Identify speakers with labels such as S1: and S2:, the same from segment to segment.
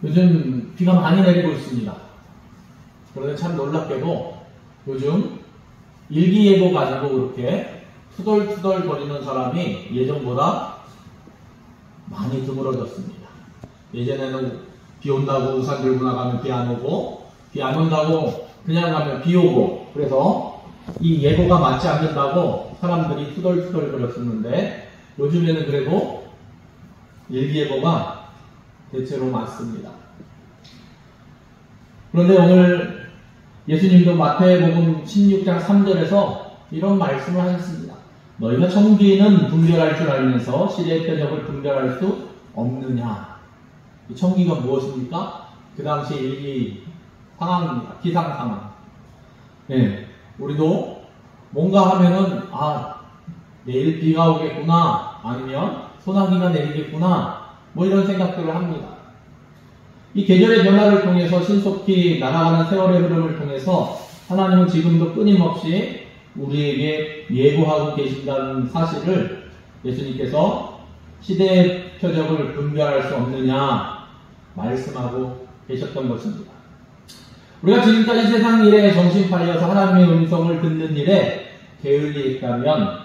S1: 요즘 비가 많이 내리고 있습니다. 그런데 참 놀랍게도 요즘 일기예보 가지고 그렇게 투덜투덜 거리는 사람이 예전보다 많이 드물어졌습니다. 예전에는 비 온다고 우산 들고 나가면 비 안 오고, 비 안 온다고 그냥 가면 비 오고, 그래서 이 예보가 맞지 않는다고 사람들이 투덜투덜 거렸었는데 요즘에는 그래도 일기예보가 대체로 맞습니다. 그런데 오늘 예수님도 마태복음 16장 3절에서 이런 말씀을 하셨습니다. 너희가 청기는 분별할 줄 알면서 시대의 표적을 분별할 수 없느냐. 이 청기가 무엇입니까? 그 당시 일기 상황입니다. 기상 상황. 네, 우리도 뭔가 하면은 내일 비가 오겠구나, 아니면 소나기가 내리겠구나, 뭐 이런 생각들을 합니다. 이 계절의 변화를 통해서 신속히 날아가는 세월의 흐름을 통해서 하나님은 지금도 끊임없이 우리에게 예고하고 계신다는 사실을 예수님께서 시대의 표적을 분별할 수 없느냐 말씀하고 계셨던 것입니다. 우리가 지금까지 세상 일에 정신 팔려서 하나님의 음성을 듣는 일에 게을리했다면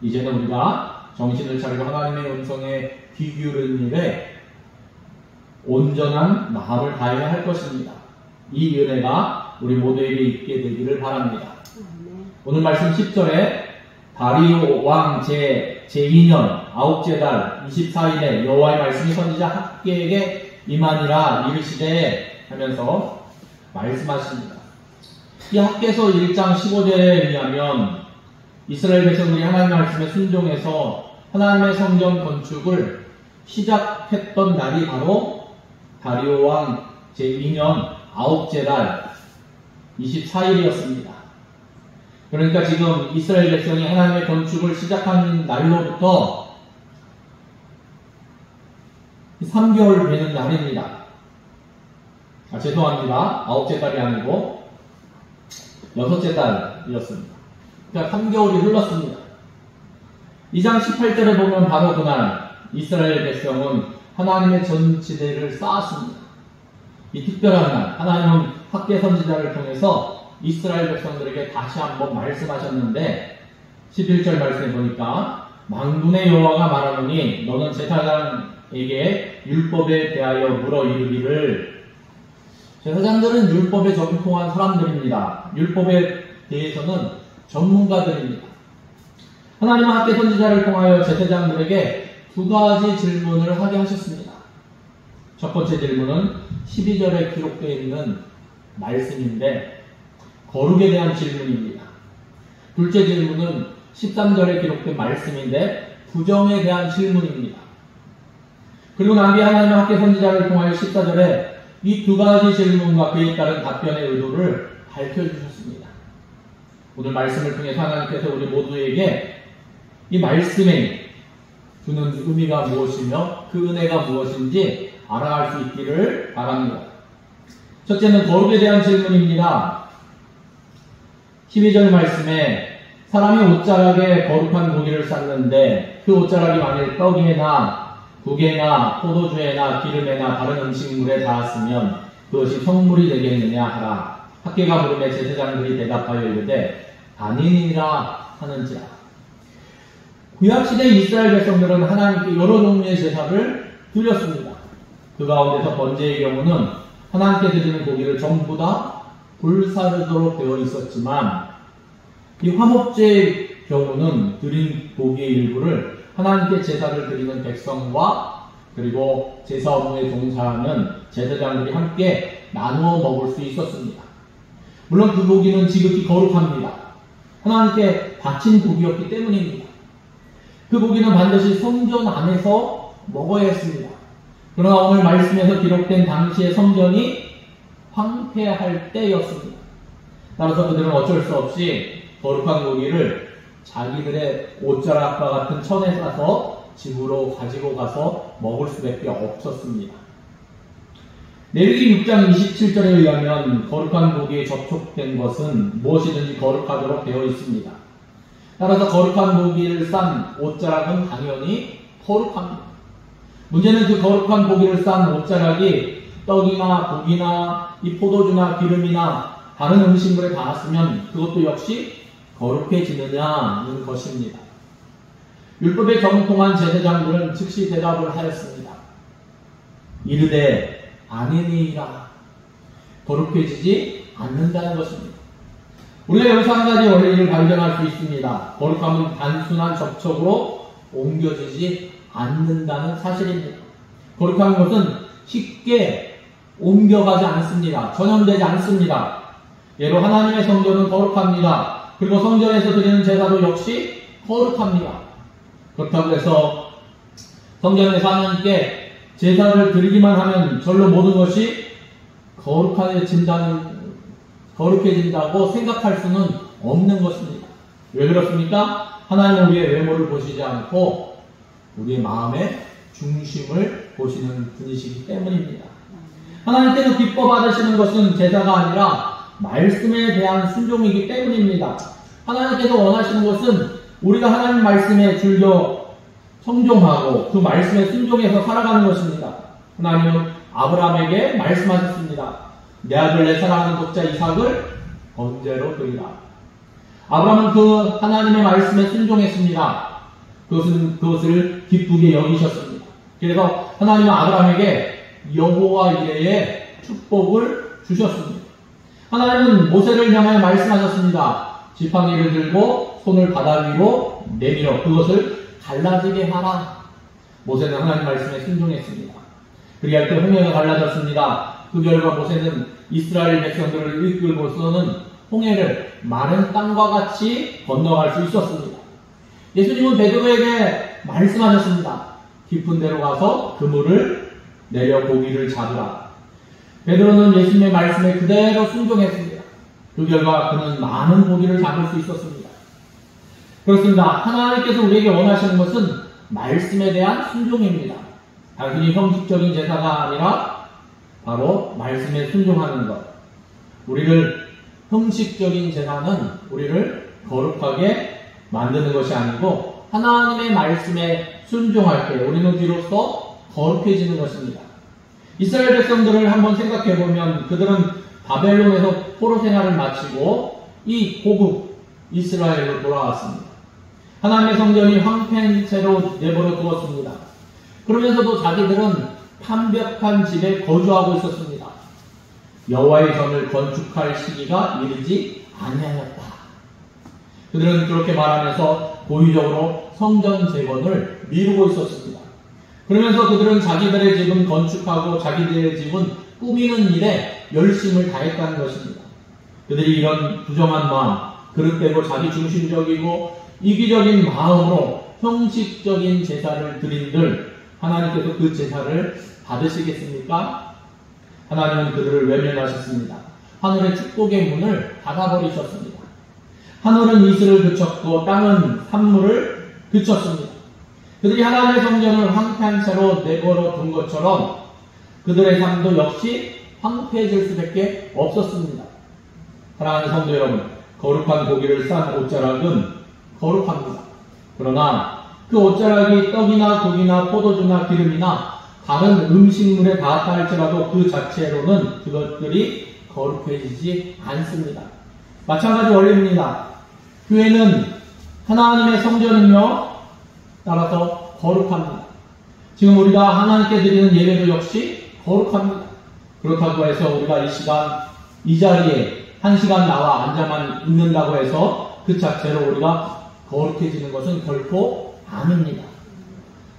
S1: 이제는 우리가 정신을 차리고 하나님의 음성에 귀 기울이는 일에 온전한 마음을 다해야 할 것입니다. 이 은혜가 우리 모두에게 있게 되기를 바랍니다. 오늘 말씀 10절에 다리오 왕 제2년 9째 달 24일에 여호와의 말씀이 선지자 학개에게 임하니라 이르시되 하면서 말씀하십니다. 이 학개서 1장 15절에 의하면 이스라엘 백성들이 하나님의 말씀에 순종해서 하나님의 성전 건축을 시작했던 날이 바로 다리오 왕 제2년 9째 달 24일이었습니다. 그러니까 지금 이스라엘 백성이 하나님의 건축을 시작한 날로부터 3개월 되는 날입니다. 죄송합니다. 9째 달이 아니고 6째 달이었습니다. 그러니까 3개월이 흘렀습니다. 2장 18절에 보면 바로 그날 이스라엘 백성은 하나님의 전지대를 쌓았습니다. 이 특별한 날 하나님은 학개 선지자를 통해서 이스라엘 백성들에게 다시 한번 말씀하셨는데 11절 말씀에 보니까 만군의 여호와가 말하노니 너는 제사장에게 율법에 대하여 물어 이르기를. 제사장들은 율법에 정통한 사람들입니다. 율법에 대해서는 전문가들입니다. 하나님은 학개 선지자를 통하여 제사장들에게 두 가지 질문을 하게 하셨습니다. 첫 번째 질문은 12절에 기록되어 있는 말씀인데 거룩에 대한 질문입니다. 둘째 질문은 13절에 기록된 말씀인데 부정에 대한 질문입니다. 그리고 난 뒤에 하나님의 학개 선지자를 통하여 14절에 이 두 가지 질문과 그에 따른 답변의 의도를 밝혀주셨습니다. 오늘 말씀을 통해 하나님께서 우리 모두에게 이 말씀에 주는 의미가 무엇이며 그 은혜가 무엇인지 알아갈 수 있기를 바랍니다. 첫째는 거룩에 대한 질문입니다. 12절 말씀에 사람이 옷자락에 거룩한 고기를 쌓는데 그 옷자락이 만일 떡에나 국에나 포도주에나 기름에나 다른 음식물에 닿았으면 그것이 성물이 되겠느냐 하라. 학개가 물음에 제사장들이 대답하여 이르되 아니니라 하는지라. 구약시대 이스라엘 백성들은 하나님께 여러 종류의 제사를 드렸습니다. 그 가운데서 번제의 경우는 하나님께 드리는 고기를 전부 다 불사르도록 되어 있었지만 이 화목제의 경우는 드린 고기의 일부를 하나님께 제사를 드리는 백성과 그리고 제사 업무에 종사하는 제사장들이 함께 나누어 먹을 수 있었습니다. 물론 그 고기는 지극히 거룩합니다. 하나님께 바친 고기였기 때문입니다. 그 고기는 반드시 성전 안에서 먹어야 했습니다. 그러나 오늘 말씀에서 기록된 당시의 성전이 황폐할 때였습니다. 따라서 그들은 어쩔 수 없이 거룩한 고기를 자기들의 옷자락과 같은 천에 싸서 집으로 가지고 가서 먹을 수밖에 없었습니다. 레위기 6장 27절에 의하면 거룩한 고기에 접촉된 것은 무엇이든지 거룩하도록 되어 있습니다. 따라서 거룩한 고기를 싼 옷자락은 당연히 거룩합니다. 문제는 그 거룩한 고기를 싼 옷자락이 떡이나 고기나 이 포도주나 기름이나 다른 음식물에 닿았으면 그것도 역시 거룩해지느냐는 것입니다. 율법에 정통한 제사장들은 즉시 대답을 하였습니다. 이르되 아니니라. 거룩해지지 않는다는 것입니다. 우리가 여기서 한 가지 원리를 발견할 수 있습니다. 거룩함은 단순한 접촉으로 옮겨지지 않는다는 사실입니다. 거룩한 것은 쉽게 옮겨가지 않습니다. 전염되지 않습니다. 예로 하나님의 성전은 거룩합니다. 그리고 성전에서 드리는 제사도 역시 거룩합니다. 그렇다고 해서 성전에서 하나님께 제사를 드리기만 하면 절로 모든 것이 거룩해진다고 생각할 수는 없는 것입니다. 왜 그렇습니까? 하나님은 우리의 외모를 보시지 않고 우리의 마음의 중심을 보시는 분이시기 때문입니다. 하나님께서 기뻐 받으시는 것은 제사가 아니라 말씀에 대한 순종이기 때문입니다. 하나님께서 원하시는 것은 우리가 하나님 말씀에 즐겨 청종하고 그 말씀에 순종해서 살아가는 것입니다. 하나님은 아브라함에게 말씀하셨습니다. 내 아들 내 사랑하는 독자 이삭을 번제로 드리라. 아브라함은 그 하나님의 말씀에 순종했습니다. 그것을 기쁘게 여기셨습니다. 그래서 하나님은 아브라함에게 여호와 이레의 축복을 주셨습니다. 하나님은 모세를 향하여 말씀하셨습니다. 지팡이를 들고 손을 바다 위로 내밀어 그것을 갈라지게 하라. 모세는 하나님 말씀에 순종했습니다. 그리할 때 홍해가 갈라졌습니다. 그 결과 모세는 이스라엘 백성들을 이끌고서는 홍해를 마른 땅과 같이 건너갈 수 있었습니다. 예수님은 베드로에게 말씀하셨습니다. 깊은 데로 가서 그물을 내려 고기를 잡으라. 베드로는 예수님의 말씀에 그대로 순종했습니다. 그 결과 그는 많은 고기를 잡을 수 있었습니다. 그렇습니다. 하나님께서 우리에게 원하시는 것은 말씀에 대한 순종입니다. 단순히 형식적인 제사가 아니라 바로 말씀에 순종하는 것. 형식적인 제사는 우리를 거룩하게 만드는 것이 아니고 하나님의 말씀에 순종할 때 우리는 비로소 거룩해지는 것입니다. 이스라엘 백성들을 한번 생각해보면 그들은 바벨론에서 포로 생활을 마치고 이 고국 이스라엘로 돌아왔습니다. 하나님의 성전이 황폐한 채로 내버려 두었습니다. 그러면서도 자기들은 판벽한 집에 거주하고 있었습니다. 여호와의 전을 건축할 시기가 이르지 아니하였다. 그들은 그렇게 말하면서 고의적으로 성전 재건을 미루고 있었습니다. 그러면서 그들은 자기들의 집은 건축하고 자기들의 집은 꾸미는 일에 열심을 다했다는 것입니다. 그들이 이런 부정한 마음, 그릇되고 자기중심적이고 이기적인 마음으로 형식적인 제사를 드린들 하나님께서 그 제사를 받으시겠습니까? 하나님은 그들을 외면하셨습니다. 하늘의 축복의 문을 닫아버리셨습니다. 하늘은 이슬을 그쳤고 땅은 산물을 그쳤습니다. 그들이 하나님의 성전을 황폐한 채로 내버려 둔 것처럼 그들의 삶도 역시 황폐해질 수밖에 없었습니다. 사랑하는 성도 여러분, 거룩한 고기를 싼 옷자락은 거룩합니다. 그러나 그 옷자락이 떡이나 고기나 포도주나 기름이나 다른 음식물에 닿았다 할지라도 그 자체로는 그것들이 거룩해지지 않습니다. 마찬가지 원리입니다. 교회는 하나님의 성전이며 따라서 거룩합니다. 지금 우리가 하나님께 드리는 예배도 역시 거룩합니다. 그렇다고 해서 우리가 이 자리에 한 시간 나와 앉아만 있는다고 해서 그 자체로 우리가 거룩해지는 것은 결코 아닙니다.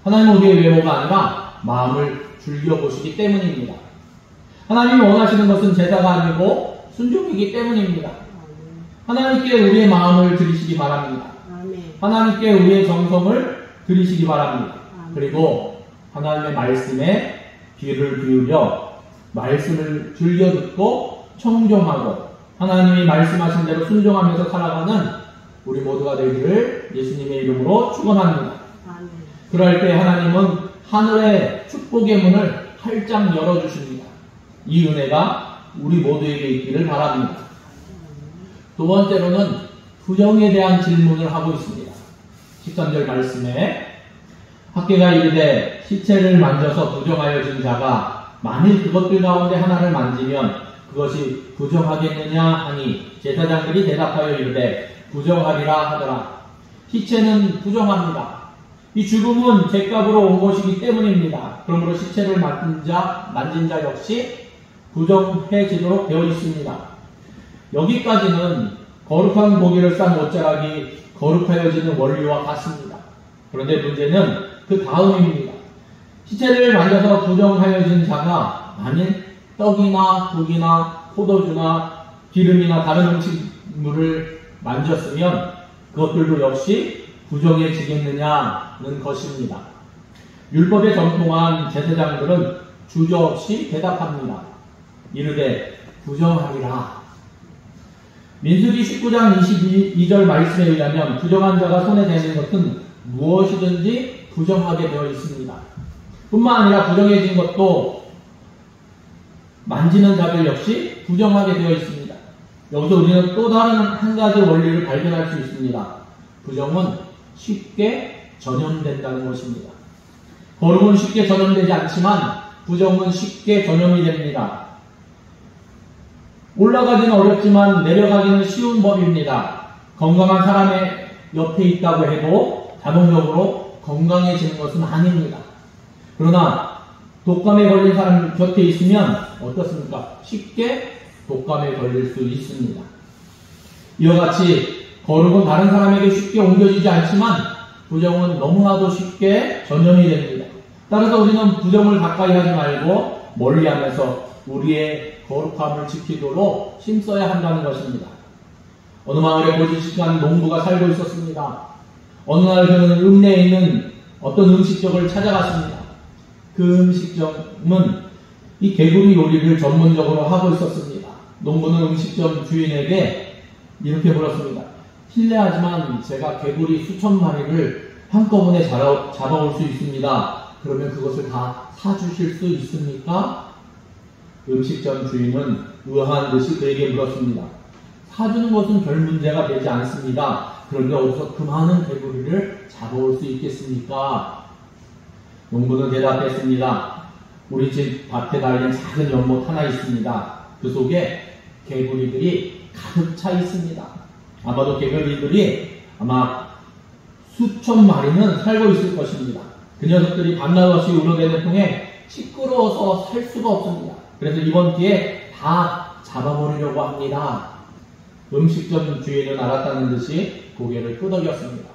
S1: 하나님은 우리의 외모가 아니라 마음을 즐겨보시기 때문입니다. 하나님이 원하시는 것은 제사가 아니고 순종이기 때문입니다. 하나님께 우리의 마음을 드리시기 바랍니다. 하나님께 우리의 정성을 드리시기 바랍니다. 그리고 하나님의 말씀에 귀를 기울여 말씀을 즐겨 듣고 청종하고 하나님이 말씀하신 대로 순종하면서 살아가는 우리 모두가 되기를 예수님의 이름으로 축원합니다. 그럴 때 하나님은 하늘의 축복의 문을 활짝 열어주십니다. 이 은혜가 우리 모두에게 있기를 바랍니다. 두 번째로는 부정에 대한 질문을 하고 있습니다. 13절 말씀에 학개가 이르되 시체를 만져서 부정하여진 자가 만일 그것들 가운데 하나를 만지면 그것이 부정하겠느냐 하니 제사장들이 대답하여 이르되 부정하리라 하더라. 시체는 부정합니다. 이 죽음은 죄값으로 온 것이기 때문입니다. 그러므로 시체를 만진 자 역시 부정해지도록 되어 있습니다. 여기까지는 거룩한 고기를 싼 옷자락이 거룩하여지는 원리와 같습니다. 그런데 문제는 그 다음입니다. 시체를 만져서 부정하여진 자가 만일 떡이나 국이나 포도주나 기름이나 다른 음식물을 만졌으면 그것들도 역시 부정해지겠느냐는 것입니다. 율법에 전통한 제사장들은 주저없이 대답합니다. 이르되 부정하리라. 민수기 19장 22절 말씀에 의하면 부정한 자가 손에 대는 것은 무엇이든지 부정하게 되어 있습니다. 뿐만 아니라 부정해진 것도 만지는 자들 역시 부정하게 되어 있습니다. 여기서 우리는 또 다른 한 가지 원리를 발견할 수 있습니다. 부정은 쉽게 전염된다는 것입니다. 거룩은 쉽게 전염되지 않지만 부정은 쉽게 전염이 됩니다. 올라가기는 어렵지만 내려가기는 쉬운 법입니다. 건강한 사람의 옆에 있다고 해도 자동적으로 건강해지는 것은 아닙니다. 그러나 독감에 걸린 사람 곁에 있으면 어떻습니까? 쉽게 독감에 걸릴 수 있습니다. 이와 같이 거룩은 다른 사람에게 쉽게 옮겨지지 않지만 부정은 너무나도 쉽게 전염이 됩니다. 따라서 우리는 부정을 가까이 하지 말고 멀리하면서 우리의 거룩함을 지키도록 힘써야 한다는 것입니다. 어느 마을에 고지식한 농부가 살고 있었습니다. 어느 날 그는 읍내에 있는 어떤 음식점을 찾아갔습니다. 그 음식점은 이 개구리 요리를 전문적으로 하고 있었습니다. 농부는 음식점 주인에게 이렇게 물었습니다. 실례하지만 제가 개구리 수천 마리를 한꺼번에 잡아올 수 있습니다. 그러면 그것을 다 사주실 수 있습니까? 음식점 주인은 의아한 듯이 그에게 물었습니다. 사주는 것은 별 문제가 되지 않습니다. 그런데 어디서 그 많은 개구리를 잡아올 수 있겠습니까? 농부는 대답했습니다. 우리 집 밭에 달린 작은 연못 하나 있습니다. 그 속에 개구리들이 가득 차 있습니다. 아마도 개구리들이 수천 마리는 살고 있을 것입니다. 그 녀석들이 밤낮 없이 우러대는 통에 시끄러워서 살 수가 없습니다. 그래서 이번 기회에 다 잡아버리려고 합니다. 음식점 주인은 알았다는 듯이 고개를 끄덕였습니다.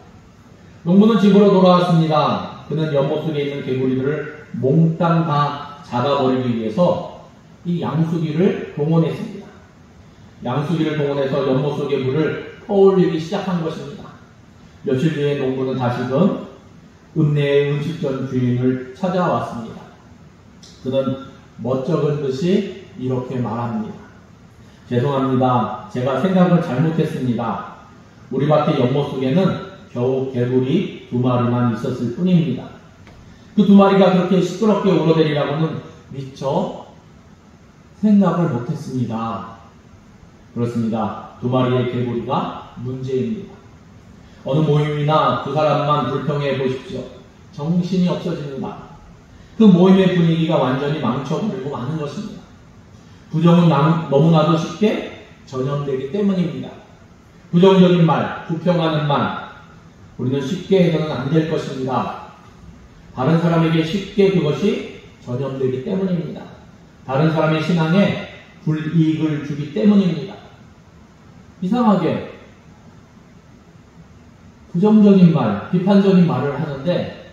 S1: 농부는 집으로 돌아왔습니다. 그는 연못 속에 있는 개구리들을 몽땅 다 잡아버리기 위해서 이 양수기를 동원했습니다. 양수기를 동원해서 연못 속의 물을 퍼올리기 시작한 것입니다. 며칠 뒤에 농부는 다시금 읍내의 음식점 주인을 찾아왔습니다. 그는 멋쩍은 듯이 이렇게 말합니다. 죄송합니다. 제가 생각을 잘못했습니다. 우리 밭의 연못 속에는 겨우 개구리 2마리만 있었을 뿐입니다. 그 2마리가 그렇게 시끄럽게 울어대리라고는 미처 생각을 못했습니다. 그렇습니다. 2마리의 개구리가 문제입니다. 어느 모임이나 두 사람만 불평해 보십시오. 정신이 없어집니다. 그 모임의 분위기가 완전히 망쳐버리고 마는 것입니다. 부정은 너무나도 쉽게 전염되기 때문입니다. 부정적인 말, 부평하는 말, 우리는 쉽게 해서는 안 될 것입니다. 다른 사람에게 쉽게 그것이 전염되기 때문입니다. 다른 사람의 신앙에 불이익을 주기 때문입니다. 이상하게 부정적인 말, 비판적인 말을 하는데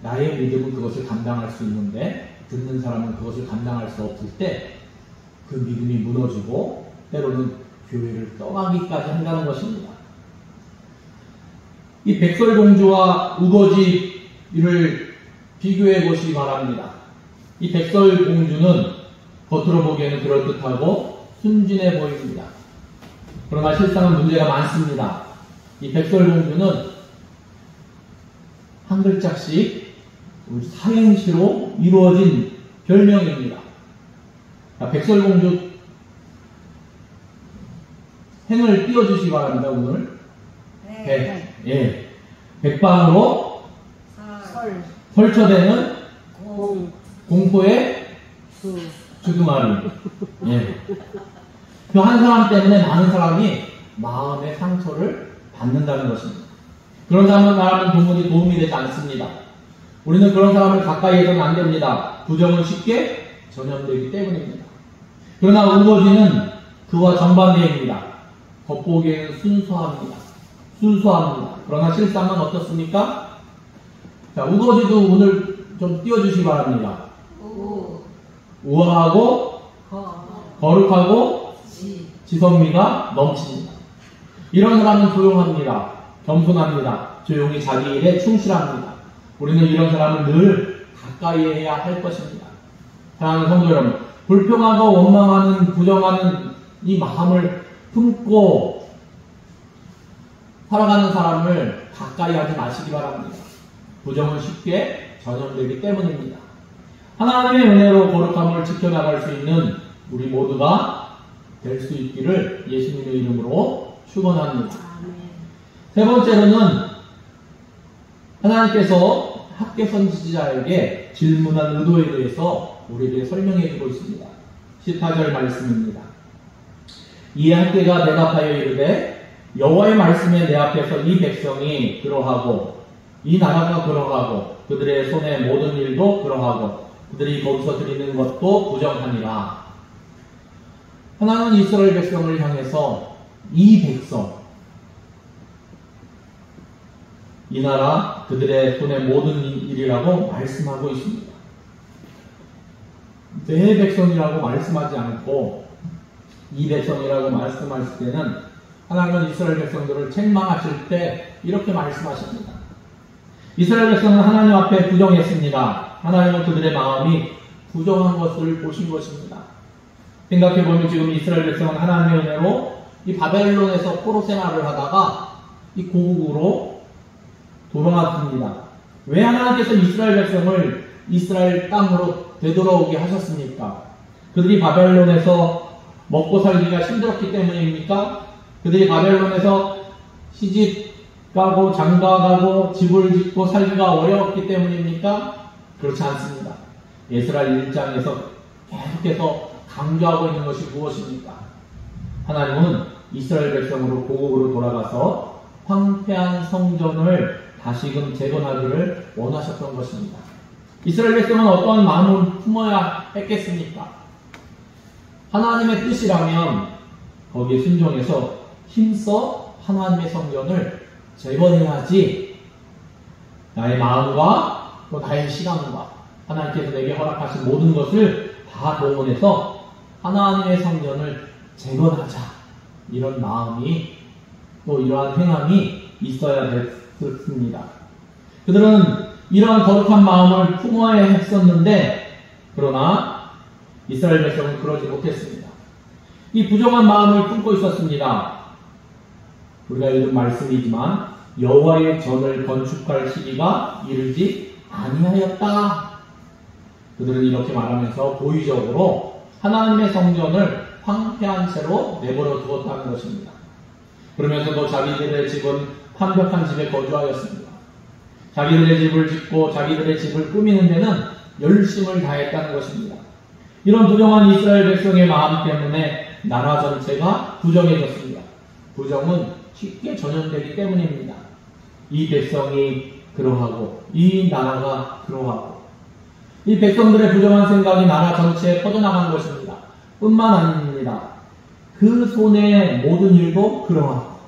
S1: 나의 믿음은 그것을 감당할 수 있는데 듣는 사람은 그것을 감당할 수 없을 때 그 믿음이 무너지고 때로는 교회를 떠나기까지 한다는 것입니다. 이 백설공주와 우거지를 비교해 보시기 바랍니다. 이 백설공주는 겉으로 보기에는 그럴듯하고 순진해 보입니다. 그러나 실상은 문제가 많습니다. 이 백설공주는 한 글자씩 사행시로 이루어진 별명입니다. 백설공주 행을 띄워주시기 바랍니다. 오늘
S2: 네.
S1: 예. 백방으로 설쳐대는 공포의 주둥아리. 예. 그 한 사람 때문에 많은 사람이 마음의 상처를 받는다는 것입니다. 그런 사람은 도움이 되지 않습니다. 우리는 그런 사람을 가까이 해서는 안 됩니다. 부정은 쉽게 전염되기 때문입니다. 그러나 우거지는 그와 정반대입니다. 겉보기에는 순수합니다. 그러나 실상은 어떻습니까? 자, 우거지도 오늘 좀 띄워주시기 바랍니다. 우아하고 거룩하고 지성미가 넘칩니다. 이런 사람은 조용합니다. 겸손합니다. 조용히 자기 일에 충실합니다. 우리는 이런 사람을 늘 가까이 해야 할 것입니다. 사랑하는 성도 여러분, 불평하고 원망하는, 부정하는 이 마음을 품고 살아가는 사람을 가까이 하지 마시기 바랍니다. 부정은 쉽게 전염되기 때문입니다. 하나님의 은혜로 거룩함을 지켜나갈 수 있는 우리 모두가 될 수 있기를 예수님의 이름으로 축원합니다. 세 번째로는 하나님께서 학계 선지자에게 질문한 의도에 대해서 우리에게 설명해 주고 있습니다. 14절 말씀입니다. 이에 학계가 대답하여 이르되 여호와의 말씀에 내 앞에서 이 백성이 그러하고 이 나라가 그러하고 그들의 손의 모든 일도 그러하고 그들이 거기서 드리는 것도 부정하니라. 하나님은 이스라엘 백성을 향해서 이 백성, 이 나라 그들의 손의 모든 일이라고 말씀하고 있습니다. 내 백성이라고 말씀하지 않고 이 백성이라고 말씀하실 때는 하나님은 이스라엘 백성들을 책망하실 때 이렇게 말씀하십니다. 이스라엘 백성은 하나님 앞에 부정했습니다. 하나님은 그들의 마음이 부정한 것을 보신 것입니다. 생각해보면 지금 이스라엘 백성은 하나님의 은혜로 이 바벨론에서 포로 생활을 하다가 이 고국으로 돌아왔습니다. 왜 하나님께서 이스라엘 백성을 이스라엘 땅으로 되돌아오게 하셨습니까? 그들이 바벨론에서 먹고 살기가 힘들었기 때문입니까? 그들이 바벨론에서 시집 가고 장가 가고 집을 짓고 살기가 어려웠기 때문입니까? 그렇지 않습니다. 에스라 1장에서 계속해서 강조하고 있는 것이 무엇입니까? 하나님은 이스라엘 백성으로 고국으로 돌아가서 황폐한 성전을 다시금 재건하기를 원하셨던 것입니다. 이스라엘 백성은 어떠한 마음을 품어야 했겠습니까? 하나님의 뜻이라면 거기에 순종해서 힘써 하나님의 성전을 재건해야지 나의 마음과 또 나의 시간과 하나님께서 내게 허락하신 모든 것을 다 동원해서 하나님의 성전을 재건하자, 이런 마음이 또 이러한 행함이 있어야 됐습니다. 그들은 이러한 거룩한 마음을 품어야 했었는데 그러나 이스라엘 백성은 그러지 못했습니다. 이 부정한 마음을 품고 있었습니다. 우리가 읽은 말씀이지만 여호와의 전을 건축할 시기가 이르지 아니하였다. 그들은 이렇게 말하면서 고의적으로 하나님의 성전을 황폐한 채로 내버려 두었다는 것입니다. 그러면서도 자기들의 집은 완벽한 집에 거주하였습니다. 자기들의 집을 짓고 자기들의 집을 꾸미는 데는 열심을 다했다는 것입니다. 이런 부정한 이스라엘 백성의 마음 때문에 나라 전체가 부정해졌습니다. 부정은 쉽게 전염되기 때문입니다. 이 백성이 그러하고 이 나라가 그러하고 이 백성들의 부정한 생각이 나라 전체에 퍼져나간 것입니다. 뿐만 아닙니다. 그 손의 모든 일도 그러하고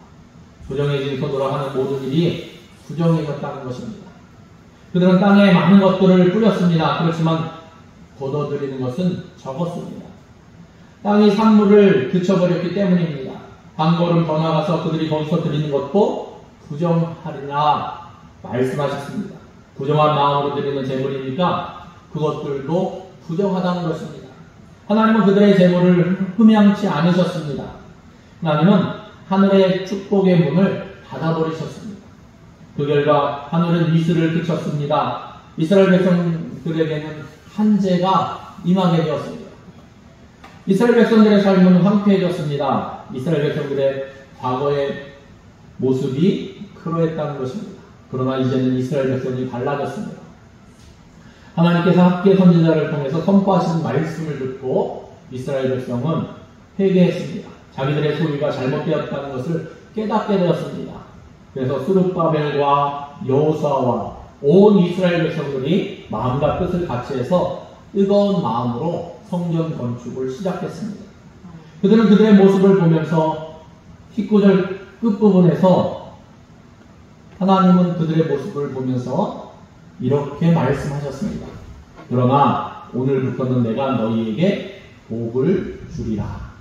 S1: 부정해진 손으로 하는 모든 일이 부정해졌다는 것입니다. 그들은 땅에 많은 것들을 뿌렸습니다. 그렇지만 거둬들이는 것은 적었습니다. 땅이 산물을 그쳐버렸기 때문입니다. 한 걸음 더 나가서 그들이 거기서 드리는 것도 부정하리라 말씀하셨습니다. 부정한 마음으로 드리는 제물이니까 그것들도 부정하다는 것입니다. 하나님은 그들의 제물을 흠양치 않으셨습니다. 하나님은 하늘의 축복의 문을 닫아버리셨습니다. 그 결과 하늘은 이슬을 그쳤습니다. 이스라엘 백성들에게는 한재가 임하게 되었습니다. 이스라엘 백성들의 삶은 황폐해졌습니다. 이스라엘 백성들의 과거의 모습이 그러했다는 것입니다. 그러나 이제는 이스라엘 백성이 달라졌습니다. 하나님께서 학계 선지자를 통해서 선포하신 말씀을 듣고 이스라엘 백성은 회개했습니다. 자기들의 소유가 잘못되었다는 것을 깨닫게 되었습니다. 그래서 스룹바벨과 여호수아와 온 이스라엘 백성들이 마음과 뜻을 같이 해서 뜨거운 마음으로 성전 건축을 시작했습니다. 그들은 그들의 모습을 보면서 19절 끝부분에서 하나님은 그들의 모습을 보면서 이렇게 말씀하셨습니다. 그러나 오늘부터는 내가 너희에게 복을 주리라.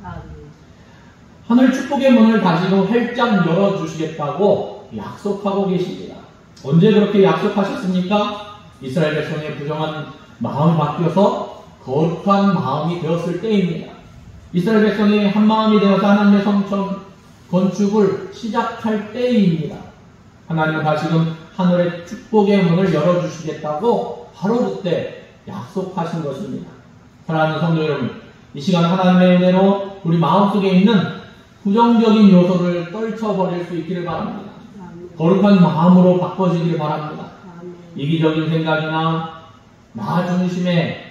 S1: 하늘 축복의 문을 다시금 활짝 열어주시겠다고 약속하고 계십니다. 언제 그렇게 약속하셨습니까? 이스라엘 백성의 부정한 마음이 바뀌어서 거룩한 마음이 되었을 때입니다. 이스라엘 백성이 한 마음이 되어서 하나님의 성전 건축을 시작할 때입니다. 하나님은 다시금 하늘의 축복의 문을 열어주시겠다고 바로 그때 약속하신 것입니다. 사랑하는 성도 여러분, 이 시간 하나님의 은혜로 우리 마음속에 있는 부정적인 요소를 떨쳐버릴 수 있기를 바랍니다. 거룩한 마음으로 바꿔지기를 바랍니다. 이기적인 생각이나 나 중심의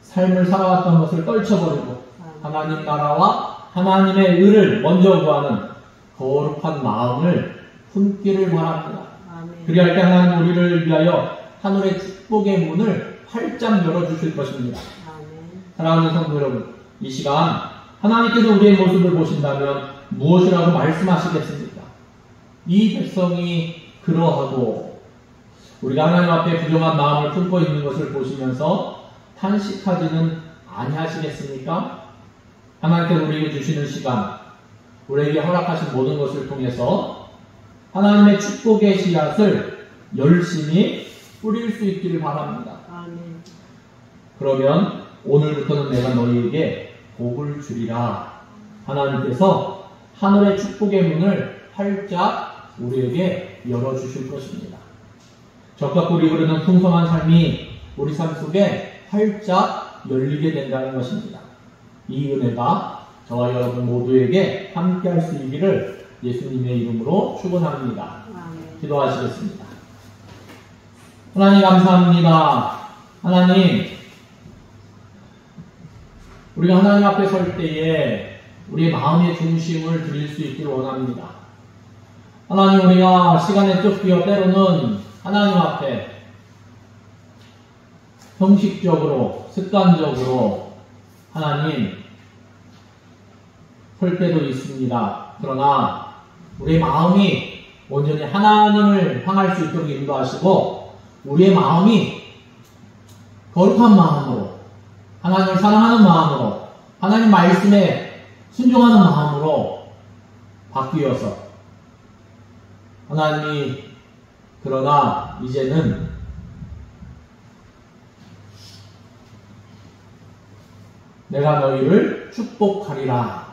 S1: 삶을 살아왔던 것을 떨쳐버리고 하나님 나라와 하나님의 의를 먼저 구하는 거룩한 마음을 품기를 바랍니다. 그리할 때 하나님 우리를 위하여 하늘의 축복의 문을 활짝 열어주실 것입니다. 사랑하는 성도 여러분, 이 시간 하나님께서 우리의 모습을 보신다면 무엇이라고 말씀하시겠습니까? 이 백성이 그러하고 우리가 하나님 앞에 부정한 마음을 품고 있는 것을 보시면서 탄식하지는 아니하시겠습니까? 하나님께서 우리에게 주시는 시간, 우리에게 허락하신 모든 것을 통해서 하나님의 축복의 씨앗을 열심히 뿌릴 수 있기를 바랍니다. 그러면 오늘부터는 내가 너희에게 복을 주리라. 하나님께서 하늘의 축복의 문을 활짝 우리에게 열어주실 것입니다. 적과 꿀이 흐르는 풍성한 삶이 우리 삶 속에 활짝 열리게 된다는 것입니다. 이 은혜가 저와 여러분 모두에게 함께 할 수 있기를 예수님의 이름으로 축원합니다. 기도하시겠습니다. 하나님 감사합니다. 하나님, 우리가 하나님 앞에 설 때에 우리의 마음의 중심을 드릴 수 있기를 원합니다. 하나님, 우리가 시간에 쫓기어 때로는 하나님 앞에 형식적으로, 습관적으로 하나님 설 때도 있습니다. 그러나 우리의 마음이 온전히 하나님을 향할 수 있도록 인도하시고 우리의 마음이 거룩한 마음으로, 하나님을 사랑하는 마음으로, 하나님 말씀에 순종하는 마음으로 바뀌어서 하나님이 그러나 이제는 내가 너희를 축복하리라.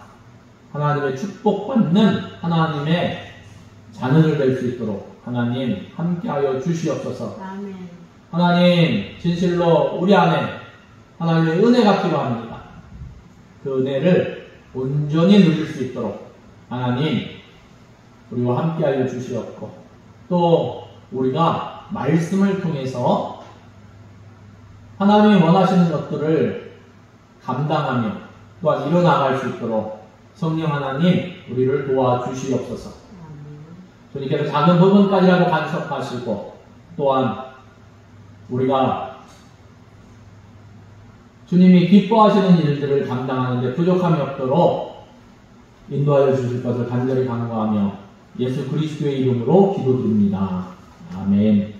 S1: 하나님의 축복받는 하나님의 자녀들 될 수 있도록 하나님 함께하여 주시옵소서.
S2: 아멘.
S1: 하나님 진실로 우리 안에 하나님의 은혜가 필요합니다. 그 은혜를 온전히 누릴 수 있도록 하나님 우리와 함께하여 주시옵고 또 우리가 말씀을 통해서 하나님이 원하시는 것들을 감당하며 또한 이뤄나갈 수 있도록 성령 하나님 우리를 도와주시옵소서. 주님께서 작은 부분까지라도 간섭하시고 또한 우리가 주님이 기뻐하시는 일들을 감당하는 데 부족함이 없도록 인도하여 주실 것을 간절히 간구하며 예수 그리스도의 이름으로 기도드립니다. 아멘.